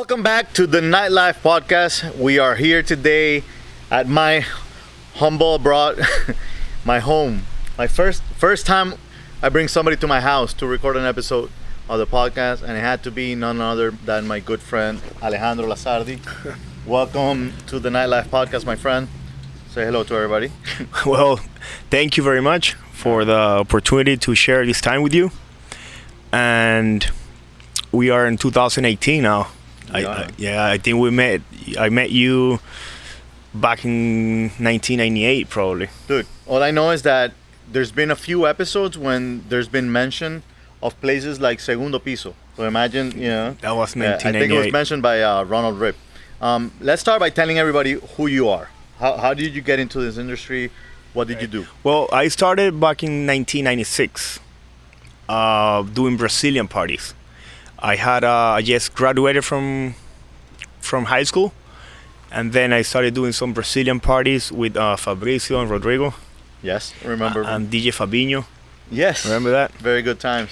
Welcome back to the Nightlife Podcast. We are here today at my humble abroad, my home. My first time I bring somebody to my house to record an episode of the podcast, and it had to be none other than my good friend Alejandro Lazardi. Welcome to the Nightlife Podcast, my friend. Say hello to everybody. Well, thank you very much for the opportunity to share this time with you. And we are in 2018 now. I think I met you back in 1998 probably. Dude, all I know is that there's been a few episodes when there's been mention of places like Segundo Piso. So imagine, That was 1998. I think it was mentioned by Ronald Rip. Let's start by telling everybody who you are. How did you get into this industry? What did you do? Well, I started back in 1996 doing Brazilian parties. I just graduated from high school, and then I started doing some Brazilian parties with Fabricio and Rodrigo. Yes, remember. And DJ Fabinho. Yes. Remember that? Very good times.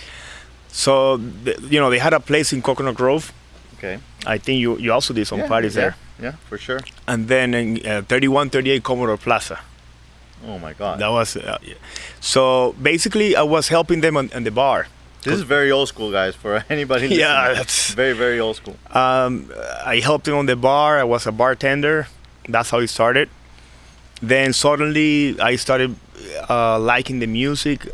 So, they had a place in Coconut Grove. Okay. I think you also did some parties there. Yeah, for sure. And then in 3138 Commodore Plaza. Oh my God. That was so basically I was helping them on the bar. This is very old school, guys, for anybody listening. Yeah, that's very, very old school. I helped them on the bar. I was a bartender. That's how it started. Then suddenly I started liking the music,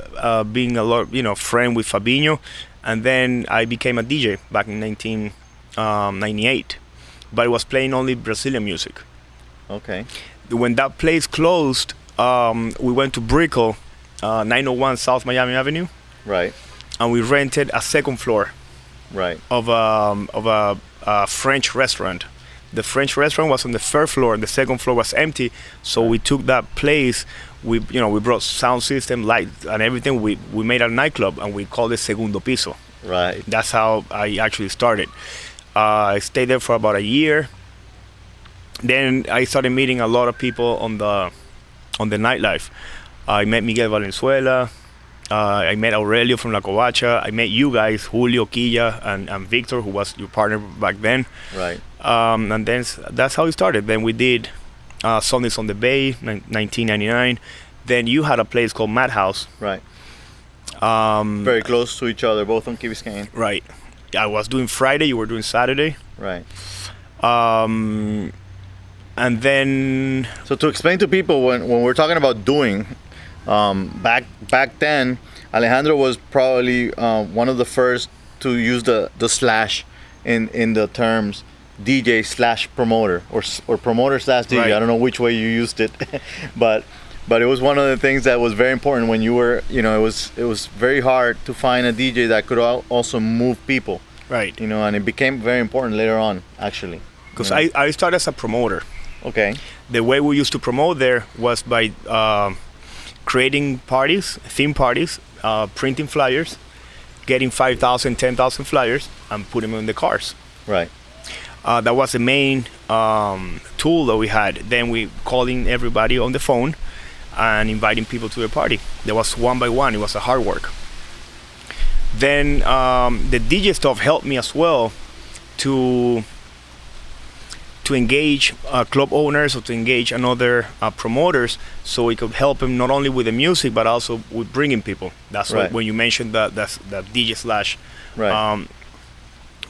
being a lot, friend with Fabinho, and then I became a DJ back in 1998. But I was playing only Brazilian music. Okay. When that place closed, we went to Brickell, 901 South Miami Avenue. Right. And we rented a second floor. Right. Of a French restaurant. The French restaurant was on the first floor, and the second floor was empty. So we took that place. We brought sound system, lights, and everything. We made a nightclub, and we called it Segundo Piso. Right. That's how I actually started. I stayed there for about a year. Then I started meeting a lot of people on the nightlife. I met Miguel Valenzuela. I met Aurelio from La Covacha. I met you guys, Julio, Quilla, and Victor, who was your partner back then. Right. And then that's how it started. Then we did Sundays on the Bay, 1999. Then you had a place called Madhouse. Right. Very close to each other, both on Key Biscayne. Right. I was doing Friday, you were doing Saturday. Right. And then... So to explain to people, when we're talking about doing... back then, Alejandro was probably one of the first to use the slash in the terms DJ slash promoter or promoter slash DJ. Right. I don't know which way you used it, but it was one of the things that was very important when you were, it was very hard to find a DJ that could also move people. Right. And it became very important later on, actually. Because I started as a promoter. Okay. The way we used to promote there was by creating parties, theme parties, printing flyers, getting 5,000, 10,000 flyers, and putting them in the cars. Right. That was the main tool that we had. Then we calling everybody on the phone and inviting people to the party. There was one by one. It was a hard work. Then the DJ stuff helped me as well to engage club owners or to engage another promoters, so we could help them not only with the music but also with bringing people. That's right. When you mentioned that DJ slash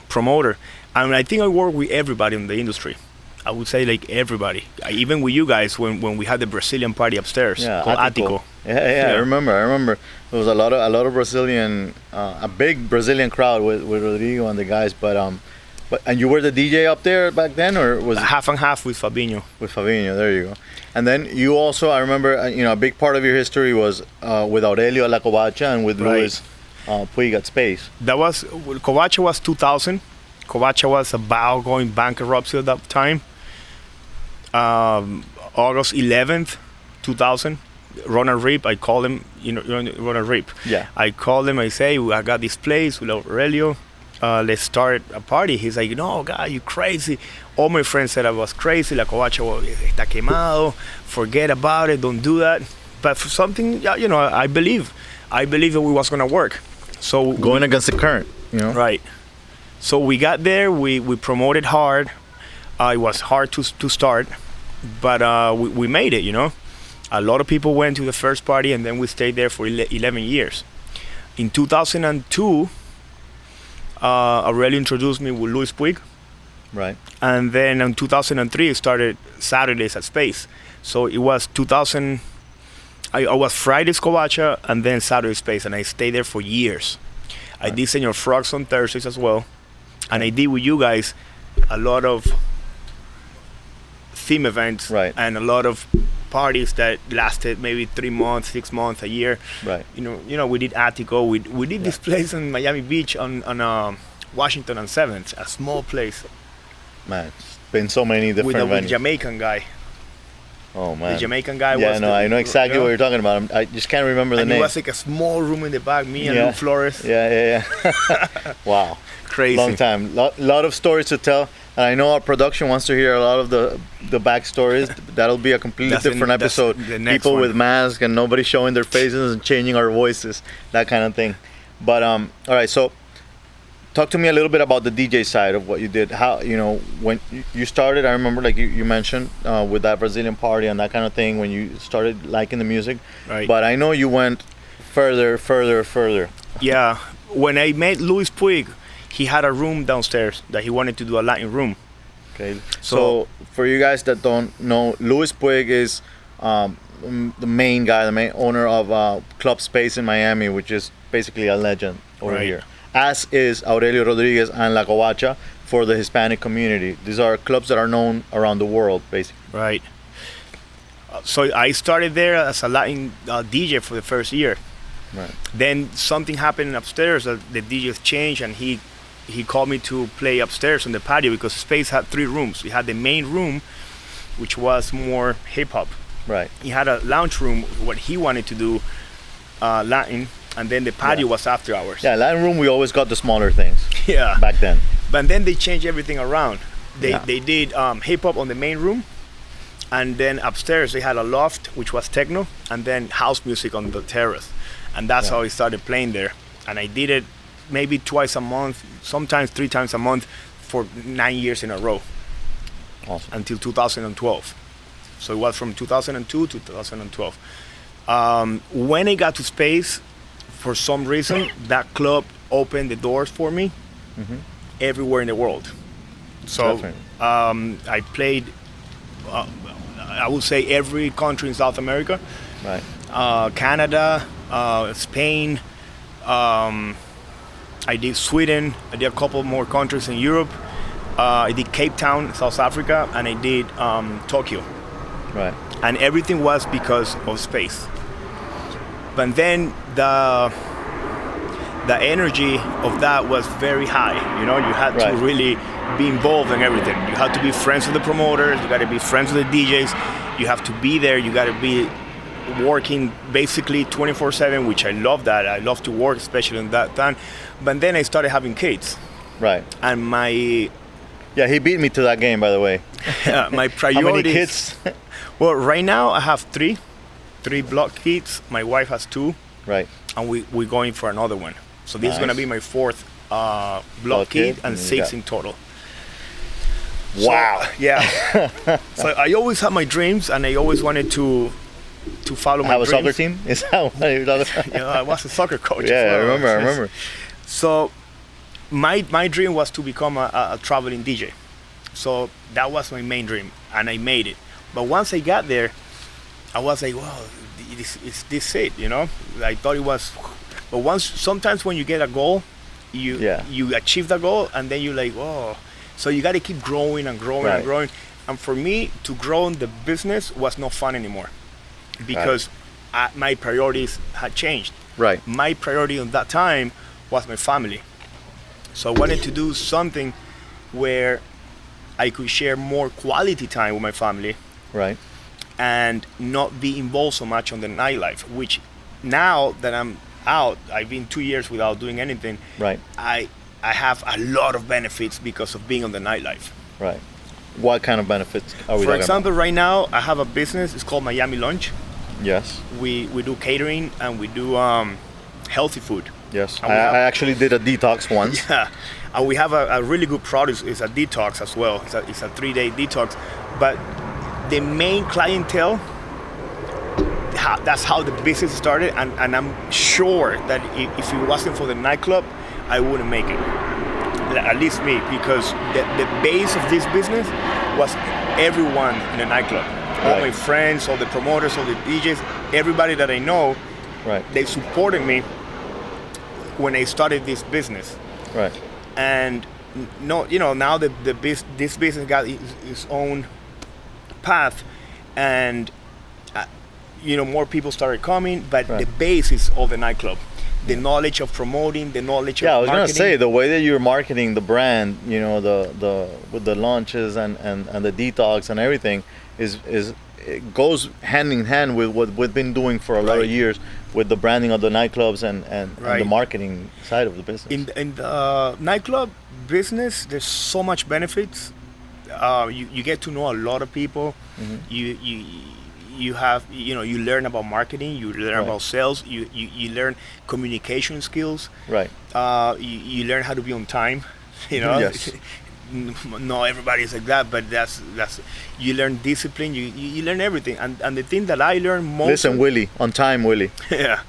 promoter. And I think I work with everybody in the industry. I would say like everybody, even with you guys when we had the Brazilian party upstairs called Atico. Yeah, I remember. There was a lot of Brazilian, a big Brazilian crowd with Rodrigo and the guys, and you were the DJ up there back then, or was it half and half with Fabinho? With Fabinho, there you go. And then you also, I remember, a big part of your history was with Aurelio La Covacha and with Luis Puig at Space. That was Covacha was 2000. Covacha was about going bankruptcy at that time. August 11th, 2000. Ronald Rip, I call him, Ronald Rip. Yeah. I called him. I say, I got this place with Aurelio. Let's start a party. He's like, no, God, you crazy. All my friends said I was crazy. La Covacha está quemado. Forget about it. Don't do that. But for something, I believe that we was gonna work. So going against the current, Right. So we got there, we promoted hard. It was hard to start, but we made it, you know. A lot of people went to the first party, and then we stayed there for 11 years. In 2002, Aurelio introduced me with Luis Puig. Right. And then in 2003, I started Saturdays at Space. So it was 2000, I was Fridays Covacha and then Saturday Space, and I stayed there for years. Right. I did Senor Frogs on Thursdays as well. And I did with you guys a lot of theme events, right, and a lot of parties that lasted maybe 3 months, 6 months, a year. Right. You know, we did Attico. We did this place in Miami Beach on Washington and 7th, a small place. Man, it's been so many different venues. With a Jamaican guy. Oh man. The Jamaican guy was. Yeah, no, I know exactly what you're talking about. I just can't remember the name. It was like a small room in the back, me and Luke Flores. Yeah. Wow. Crazy. Long time. Lot of stories to tell. And I know our production wants to hear a lot of the backstories. That'll be a completely different episode. People with masks and nobody showing their faces and changing our voices, that kind of thing. But all right, so talk to me a little bit about the DJ side of what you did. How, you know, when you started, I remember like you mentioned with that Brazilian party and that kind of thing when you started liking the music. Right. But I know you went further. Yeah. When I met Luis Puig, he had a room downstairs that he wanted to do a Latin room. Okay. So for you guys that don't know, Luis Puig is the main guy, the main owner of Club Space in Miami, which is basically a legend over here. As is Aurelio Rodriguez and La Covacha for the Hispanic community. These are clubs that are known around the world, basically. Right. So I started there as a Latin DJ for the first year. Right. Then something happened upstairs. The DJs changed, and he called me to play upstairs on the patio because Space had 3 rooms. We had the main room, which was more hip hop. Right. He had a lounge room, what he wanted to do, Latin, and then the patio was after hours. Yeah, Latin room, we always got the smaller things. Yeah. Back then. But then they changed everything around. They did hip hop on the main room, and then upstairs they had a loft, which was techno, and then house music on the terrace. And that's how I started playing there. And I did it maybe twice a month, sometimes 3 times a month for 9 years in a row. Awesome. Until 2012. So it was from 2002 to 2012. When I got to Space, for some reason, that club opened the doors for me everywhere in the world. So I played, I would say, every country in South America. Right. Canada, Spain, I did Sweden, I did a couple more countries in Europe, I did Cape Town, South Africa, and I did Tokyo. Right. And everything was because of Space. But then the energy of that was very high. You know, you had to really be involved in everything. You had to be friends with the promoters, you got to be friends with the DJs, you have to be there, you got to be working basically 24/7, which I love that. I love to work, especially in that time. But then I started having kids. Right. And yeah, he beat me to that game, by the way. My priorities. How many kids? Well, right now I have 3 block kids. My wife has 2. Right. And we're going for another one. So this is going to be my 4th block kid and 6 in total. Wow. So, yeah. So I always had my dreams, and I always wanted to follow my dreams. Have a soccer team? Is that what you're talking about? Yeah, I was a soccer coach. Yeah, I remember. So my dream was to become a traveling DJ. So that was my main dream, and I made it. But once I got there, I was like, wow, is this it, you know? I thought it was, but sometimes when you get a goal, you achieve the goal, and then you're like, whoa. So you got to keep growing and growing and growing. And for me, to grow in the business was not fun anymore, because my priorities had changed. Right. My priority at that time was my family. So I wanted to do something where I could share more quality time with my family. Right. And not be involved so much on the nightlife, which now that I'm out, I've been 2 years without doing anything. Right. I have a lot of benefits because of being on the nightlife. Right. What kind of benefits are we talking about? For example, right now I have a business. It's called Miami Lunch. Yes. We do catering, and we do healthy food. Yes, And I actually did a detox once. Yeah, and we have a really good product. It's a detox as well. It's a 3-day detox, but the main clientele, that's how the business started, and I'm sure that if it wasn't for the nightclub, I wouldn't make it. At least me, because the base of this business was everyone in the nightclub. All my friends, all the promoters, all the DJs, everybody that I know, they supported me when I started this business. Right. And no, now this business got its own path, and more people started coming, but the base is all the nightclub. The knowledge of promoting, the knowledge of marketing. Yeah, I was gonna say the way that you're marketing the brand, the with the launches and the detox and everything it goes hand in hand with what we've been doing for a lot of years with the branding of the nightclubs and the marketing side of the business. In the nightclub business, there's so much benefits. You get to know a lot of people. Mm-hmm. You have you learn about marketing, you learn about sales, you learn communication skills. Right. You learn how to be on time. Yes. No, everybody's like that, but that's you learn discipline. You learn everything, and the thing that I learned most. Listen, Willie, on time, Willie. Yeah.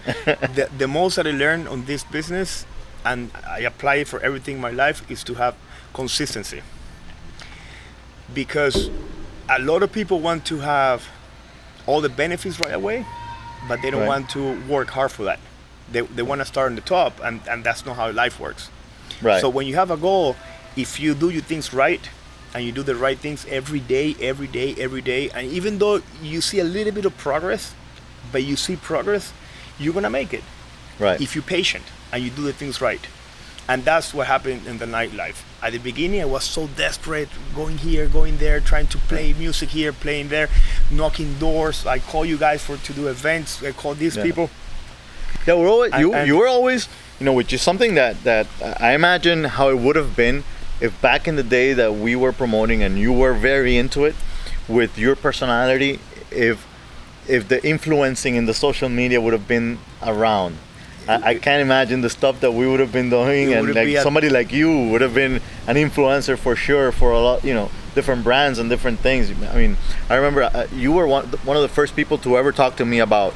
the most that I learned on this business, and I apply it for everything in my life, is to have consistency. Because a lot of people want to have all the benefits right away, but they don't want to work hard for that. They want to start on the top, and that's not how life works. Right. So when you have a goal, if you do your things right, and you do the right things every day, and even though you see a little bit of progress, but you see progress, you're gonna make it. Right. If you're patient and you do the things right. And that's what happened in the nightlife. At the beginning, I was so desperate, going here, going there, trying to play music here, playing there, knocking doors. I call you guys to do events. I call these people. Yeah, we're always, you were always, which is something that I imagine how it would have been if back in the day that we were promoting and you were very into it with your personality, if the influencing in the social media would have been around. I can't imagine the stuff that we would have been doing, and like somebody like you would have been an influencer for sure for a lot, different brands and different things. I mean, I remember you were one of the first people to ever talk to me about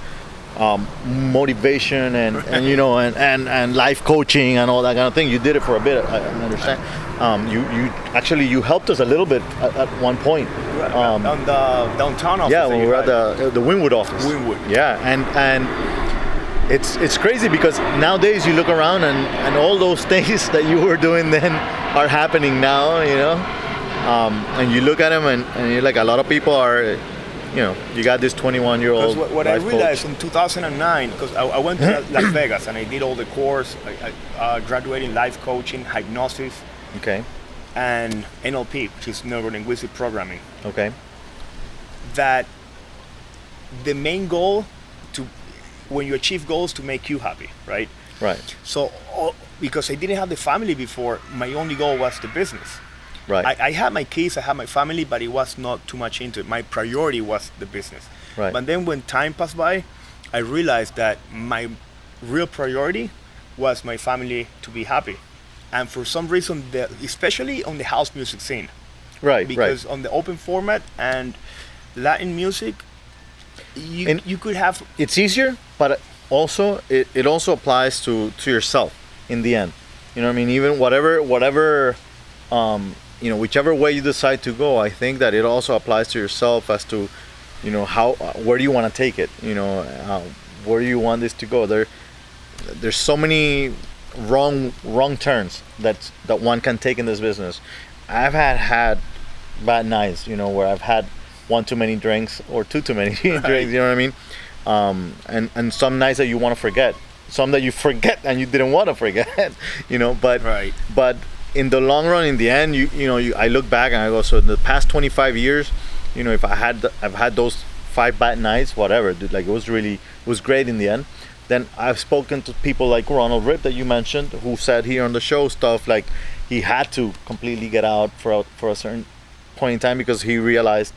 motivation and life coaching and all that kind of thing. You did it for a bit, I understand. You helped us a little bit at one point. On the downtown office. Yeah, when we were at the Wynwood office. Wynwood. Yeah, and it's crazy because nowadays you look around and all those things that you were doing then are happening now, and you look at them and you're like, a lot of people are, you got this 21-year-old. What I realized in 2009, because I went to Las Vegas and I did all the course, I graduated in life coaching, hypnosis, and NLP, which is neuro-linguistic programming. Okay. That the main goal when you achieve goals to make you happy, right? Right. So, because I didn't have the family before, my only goal was the business. Right. I had my kids, I had my family, but it was not too much into it. My priority was the business. Right. But then when time passed by, I realized that my real priority was my family to be happy. And for some reason, especially on the house music scene. Right. Because on the open format and Latin music, you could have. It's easier, but also it also applies to yourself in the end. You know what I mean? Even whatever whichever way you decide to go, I think that it also applies to yourself as to, where do you want to take it? Where do you want this to go? There's so many wrong turns that one can take in this business. I've had bad nights, where I've had one too many drinks or two too many drinks, you know what I mean? And some nights that you want to forget, some that you forget and you didn't want to forget, but in the long run, in the end, I look back and I go, so in the past 25 years, if I've had those 5 bad nights, whatever, dude, like it was great in the end. Then I've spoken to people like Ronald Rip that you mentioned, who said here on the show stuff like he had to completely get out for a certain point in time because he realized,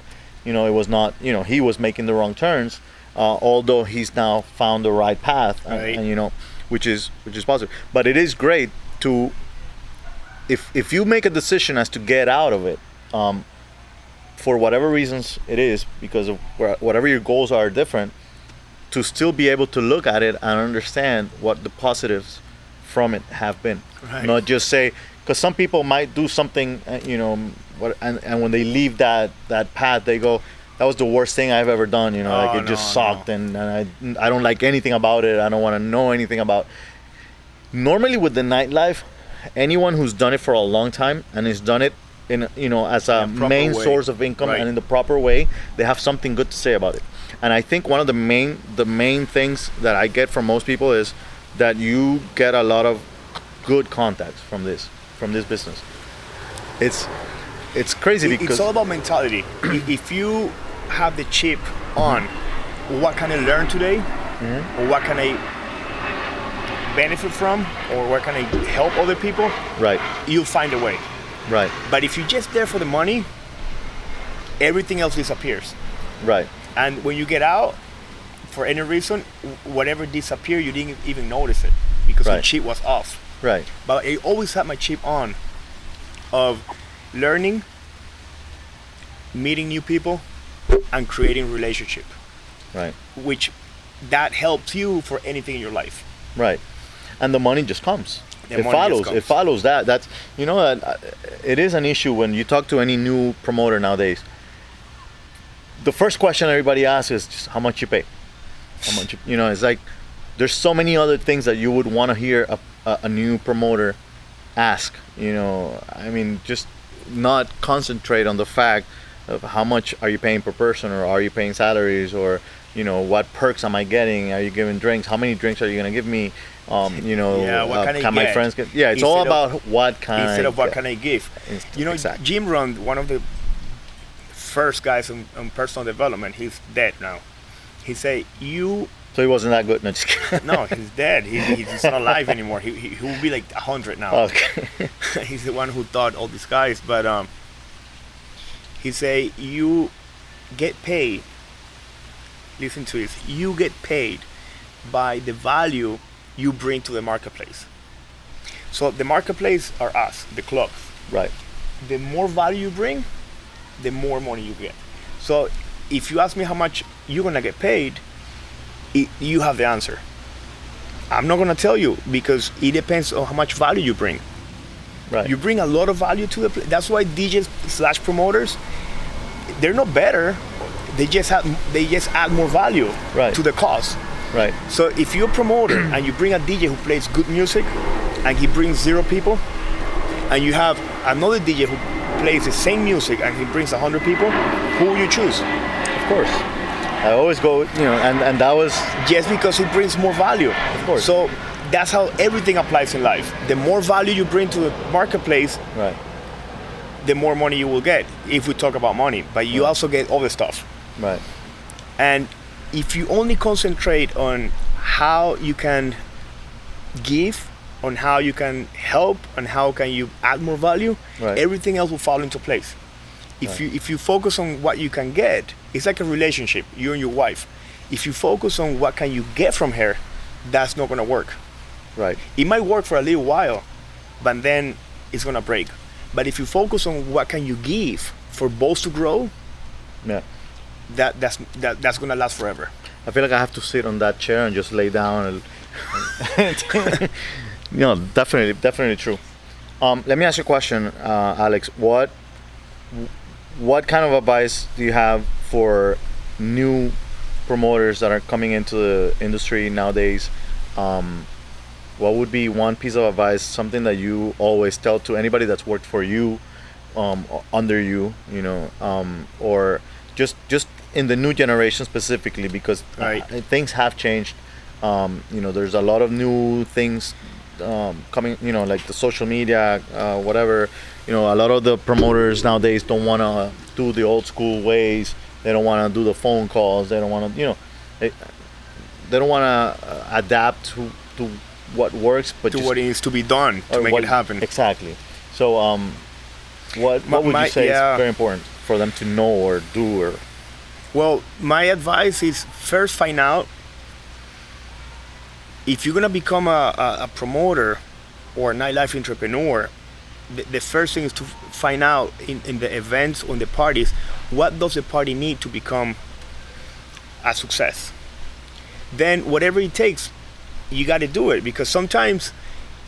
it was not, he was making the wrong turns, although he's now found the right path, and which is positive. But it is great to, if you make a decision as to get out of it, for whatever reasons it is, because of whatever your goals are different, to still be able to look at it and understand what the positives from it have been. Right. Not just say, because some people might do something, and when they leave that path, they go, that was the worst thing I've ever done, like it just sucked, and I don't like anything about it. I don't want to know anything about. Normally with the nightlife, anyone who's done it for a long time and has done it in as a main source of income, right, and in the proper way, they have something good to say about it. And I think one of the main things that I get from most people is that you get a lot of good contacts from this business. It's crazy because it's all about mentality. If you have the chip on, what can I learn today, or what can I benefit from, or what can I help other people, right, you'll find a way. Right. But if you're just there for the money, everything else disappears. Right. And when you get out, for any reason, whatever disappeared, you didn't even notice it because the chip was off. Right. But I always had my chip on of learning, meeting new people, and creating relationship. Right. Which that helps you for anything in your life. Right. And the money just comes. It follows that. That's it is an issue when you talk to any new promoter nowadays. The first question everybody asks is just how much you pay. How much it's like there's so many other things that you would want to hear a new promoter ask. I mean, just not concentrate on the fact of how much are you paying per person, or are you paying salaries, or what perks am I getting? Are you giving drinks? How many drinks are you gonna give me? What can my friends get? Yeah, it's all about what kind. Instead of what can I give. Exactly. Jim Rohn, one of the first guys on personal development, he's dead now. He say So he wasn't that good. No, just kidding. No, he's dead. He's not alive anymore. He will be like 100 now. Okay. He's the one who taught all these guys. But he say you get paid. Listen to this. You get paid by the value you bring to the marketplace. So the marketplace are us, the clubs. Right. The more value you bring, the more money you get. So if you ask me how much you're gonna get paid, you have the answer. I'm not gonna tell you because it depends on how much value you bring. Right. You bring a lot of value to the place. That's why DJs / promoters, they're not better. They just add more value to the cause. Right. So if you're a promoter and you bring a DJ who plays good music and he brings 0 people, and you have another DJ who plays the same music and he brings 100 people, who will you choose? Of course. I always go, and that was just because it brings more value. Of course. So that's how everything applies in life. The more value you bring to the marketplace, right, the more money you will get, if we talk about money. But you also get other stuff. Right. And if you only concentrate on how you can give, on how you can help, and how can you add more value, everything else will fall into place. If you focus on what you can get, it's like a relationship, you and your wife. If you focus on what can you get from her, that's not gonna work. Right. It might work for a little while, but then it's gonna break. But if you focus on what can you give for both to grow, that's gonna last forever. I feel like I have to sit on that chair and just lay down. Definitely true. Let me ask you a question, Alex. What kind of advice do you have for new promoters that are coming into the industry nowadays? What would be one piece of advice, something that you always tell to anybody that's worked for you, under you, or just in the new generation specifically, because things have changed. There's a lot of new things coming, like the social media, whatever. A lot of the promoters nowadays don't want to do the old school ways. They don't want to do the phone calls. They don't want to, they don't want to adapt to what works, but to what needs to be done to make it happen. Exactly. So, what would you say is very important for them to know or do? Or well, my advice is first find out if you're gonna become a promoter or a nightlife entrepreneur, the first thing is to find out in the events or in the parties, what does the party need to become a success. Then whatever it takes, you got to do it, because sometimes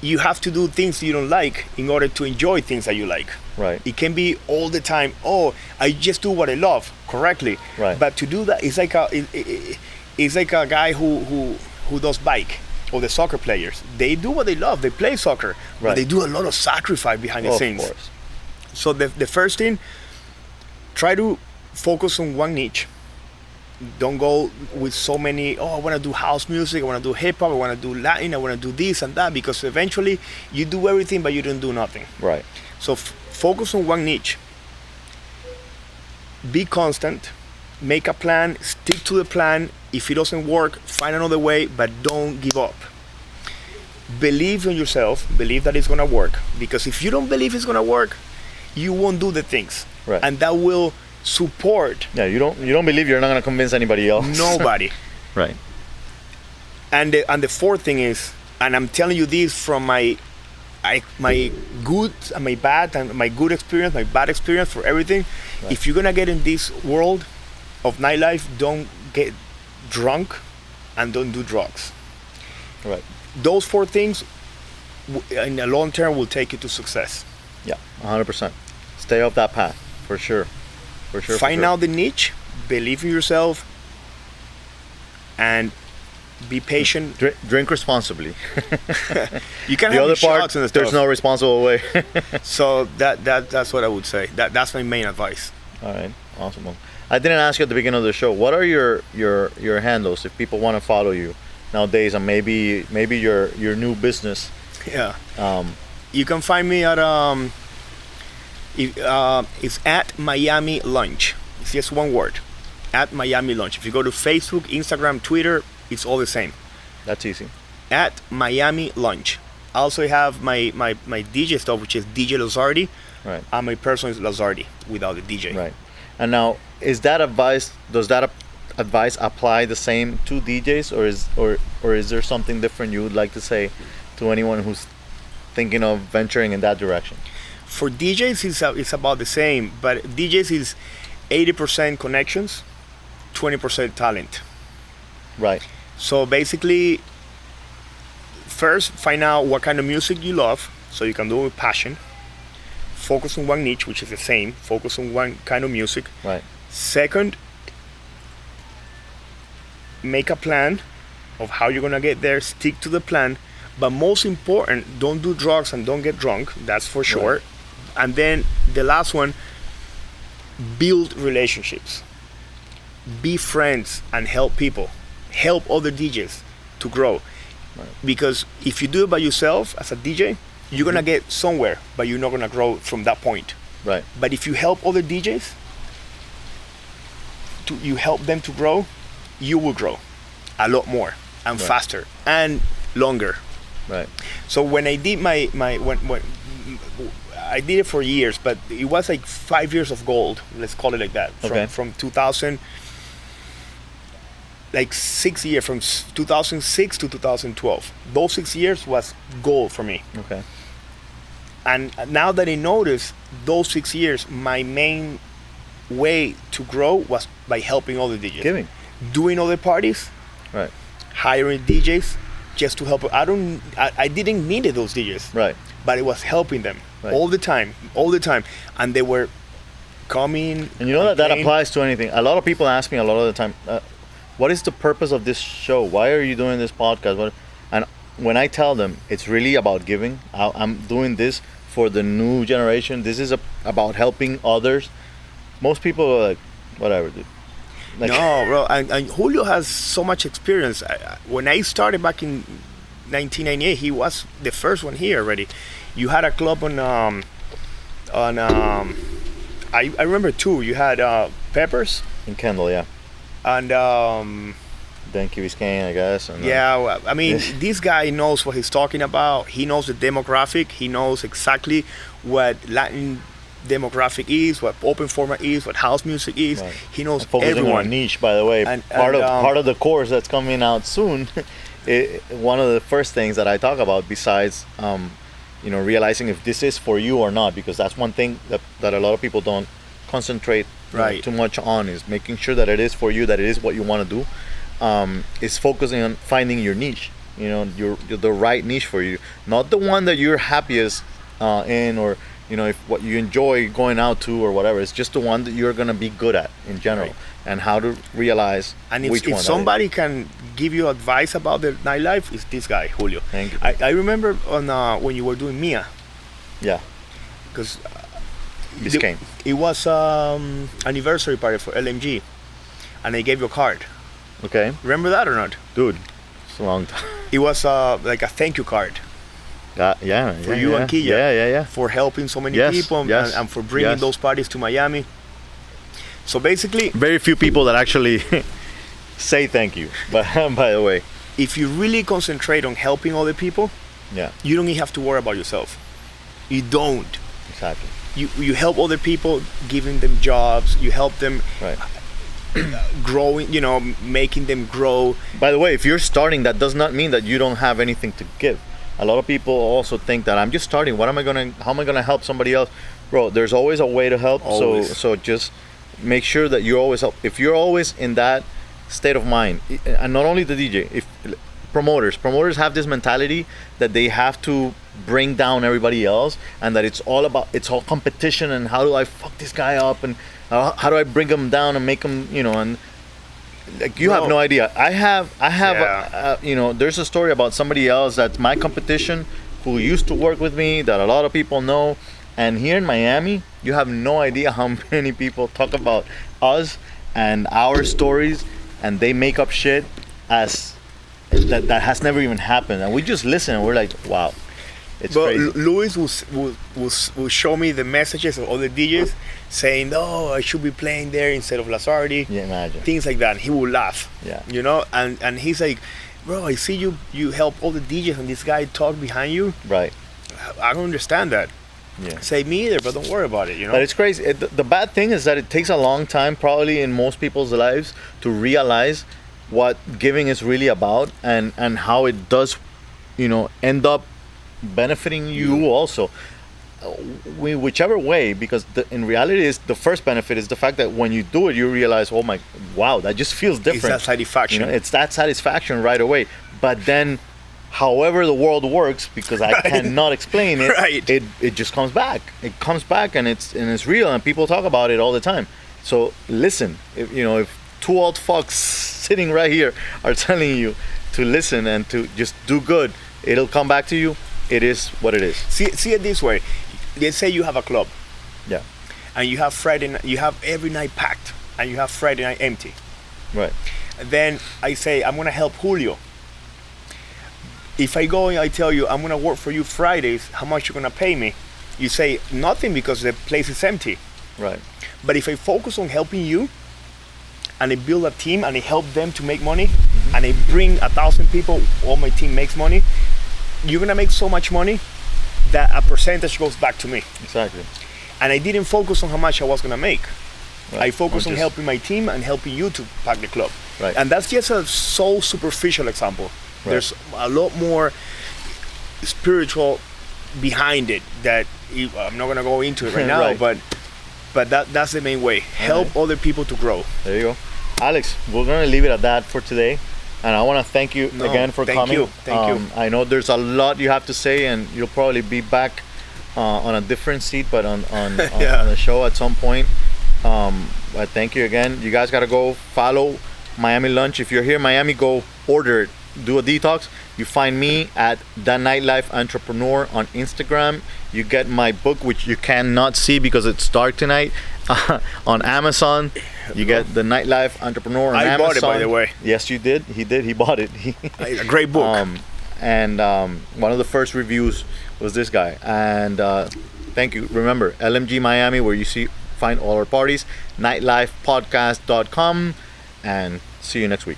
you have to do things you don't like in order to enjoy things that you like. Right. It can be all the time, oh, I just do what I love correctly. Right. But to do that, it's like a guy who does bike, or the soccer players. They do what they love. They play soccer, but they do a lot of sacrifice behind the scenes. Of course. So the first thing, try to focus on one niche. Don't go with so many, I want to do house music, I want to do hip hop, I want to do Latin, I want to do this and that, because eventually you do everything but you don't do nothing. Right. So focus on one niche. Be constant. Make a plan. Stick to the plan. If it doesn't work, find another way, but don't give up. Believe in yourself. Believe that it's going to work. Because if you don't believe it's going to work, you won't do the things. Right. And that will support. Yeah, you don't believe, you're not going to convince anybody else. Nobody. Right. And the fourth thing is, and I'm telling you this from my good and my bad, and my good experience, my bad experience, for everything. Right. If you're gonna get in this world of nightlife, don't get drunk and don't do drugs. Right. Those four things in the long term will take you to success. Yeah, 100%. Stay off that path, for sure. Find out the niche, believe in yourself, and be patient. Drink responsibly. You can the have other part, shots and there's no responsible way. So that's what I would say. That's my main advice. All right, awesome. I didn't ask you at the beginning of the show. What are your handles if people want to follow you nowadays, and maybe your new business? Yeah. You can find me at it's at Miami Lunch. It's just one word, at Miami Lunch. If you go to Facebook, Instagram, Twitter, it's all the same. That's easy. At Miami Lunch. I also have my DJ stuff, which is DJ Lazardi. Right. And my personal is Lazardi without the DJ. Right. And now, does that advice apply the same to DJs, or is there something different you would like to say to anyone who's thinking of venturing in that direction? For DJs, it's about the same, but DJs is 80% connections, 20% talent. Right. So basically, first find out what kind of music you love, so you can do it with passion. Focus on one niche, which is the same. Focus on one kind of music. Right. Second, make a plan of how you're gonna get there. Stick to the plan. But most important, don't do drugs and don't get drunk. That's for sure. Right. And then the last one, build relationships. Be friends and help people. Help other DJs to grow. Right. Because if you do it by yourself as a DJ, you're gonna get somewhere, but you're not gonna grow from that point. Right. But if you help other DJs, you help them to grow, you will grow a lot more and right. faster and longer. Right. So when I did when I did it for years, but it was like 5 years of gold. Let's call it like that. From 2000, like 6 years, from 2006 to 2012. Those 6 years was gold for me. Okay. And now that I noticed those 6 years, my main way to grow was by helping other DJs. Doing other parties. Right. Hiring DJs just to help. I didn't need those DJs. Right. But it was helping them right. all the time. And they were coming. And you know that applies to anything. A lot of people ask me a lot of the time, what is the purpose of this show? Why are you doing this podcast? And when I tell them it's really about giving, I'm doing this for the new generation. This is about helping others. Most people are like, whatever, dude. Like, no, bro. And Julio has so much experience. When I started back in 1998, he was the first one here already. You had a club I remember too. You had Peppers in Kendall, yeah. And Dan Biscayne, I guess. And, yeah, I mean, this guy knows what he's talking about. He knows the demographic. He knows exactly what Latin demographic is, what open format is, what house music is. Right. He knows everyone. On a niche, by the way. Part of the course that's coming out soon one of the first things that I talk about, besides realizing if this is for you or not, because that's one thing that a lot of people don't concentrate Right. too much on, is making sure that it is for you, that it is what you want to do. Is focusing on finding your niche, your the right niche for you, not the one that you're happiest in, or if what you enjoy going out to or whatever. It's just the one that you're gonna be good at in general, Right. and how to realize And which if one. somebody can give you advice about the nightlife, it's this guy, Julio. Thank you. I remember on when you were doing Mia, Yeah, because Biscayne. it was anniversary party for LMG, and they gave you a card. Okay, Remember that or not? dude, it's a long time. It was like a thank you card Yeah, for you and Kia. Yeah. For helping so many Yes, people yes, and for bringing yes. those parties to Miami. So basically, Very few people that actually say thank you. But by the way, if you really concentrate on helping other people, yeah, you don't even have to worry about yourself. You don't. exactly. You help other people, giving them jobs. You help them Right. growing, making them grow. By the way, if you're starting, that does not mean that you don't have anything to give. A lot of people also think that I'm just starting. How am I gonna help somebody else? Bro, there's always a way to help. Always. So just make sure that you always help. If you're always in that state of mind, and not only the DJ, if promoters have this mentality that they have to bring down everybody else, and that it's all competition, and how do I fuck this guy up, and how do I bring him down and make him, and like, you have Bro. no idea. I have Yeah. there's a story about somebody else that's my competition, who used to work with me, that a lot of people know. And here in Miami, you have no idea how many people talk about us and our stories, and they make up shit as that has never even happened, and we just listen and we're like, wow, it's But crazy. Luis will show me the messages of other DJs saying, "Oh, I should be playing there instead of Lazardi." Yeah, imagine. Things like that. He will laugh. Yeah. And he's like, "Bro, I see you help all the DJs, and this guy talk behind you. Right. I don't understand that." Yeah. Say me either, but don't worry about it. But it's crazy. The bad thing is that it takes a long time, probably in most people's lives, to realize what giving is really about, and how it does, end up benefiting you also. Whichever way, because in reality, is the first benefit is the fact that when you do it, you realize, oh wow, that just feels It's different. that satisfaction. It's that satisfaction right away. But then, however the world works, because I cannot explain it, Right. it just comes back. It comes back, and it's real, and people talk about it all the time. So listen, if two old fucks sitting right here are telling you to listen and to just do good, it'll come back to you. It is what it is. See it this way. Let's say you have a club, Yeah. and you have you have every night packed, and you have Friday night empty. Right. Then I say, I'm gonna help Julio. If I go and I tell you, I'm gonna work for you Fridays, how much you gonna pay me? You say nothing because the place is empty. Right. But if I focus on helping you, and I build a team, and I help them to make money, and I bring 1,000 people, all my team makes money, you're gonna make so much money that a percentage goes back to me. Exactly. And I didn't focus on how much I was gonna make. Right. I focused on Just- helping my team and helping you to pack the club. Right. And that's just a so superficial example. Right. There's a lot more spiritual behind it that I'm not gonna go into it right now, Right. but that's the main way. Help other people to grow. There you go. Alex, we're going to leave it at that for today. And I want to thank you No, again for thank coming. you. Thank you. I know there's a lot you have to say, and you'll probably be back on a different seat, but on Yeah. on the show at some point. But thank you again. You guys got to go follow Miami Lunch. If you're here in Miami, go order it. Do a detox. You find me at The Nightlife Entrepreneur on Instagram. You get my book, which you cannot see because it's dark tonight, on Amazon. You get The Nightlife Entrepreneur on Amazon. I bought it, by the way. Yes, you did. He did. He bought it. A great book. And one of the first reviews was this guy. And thank you. Remember, LMG Miami, where you find all our parties. Nightlifepodcast.com. And see you next week.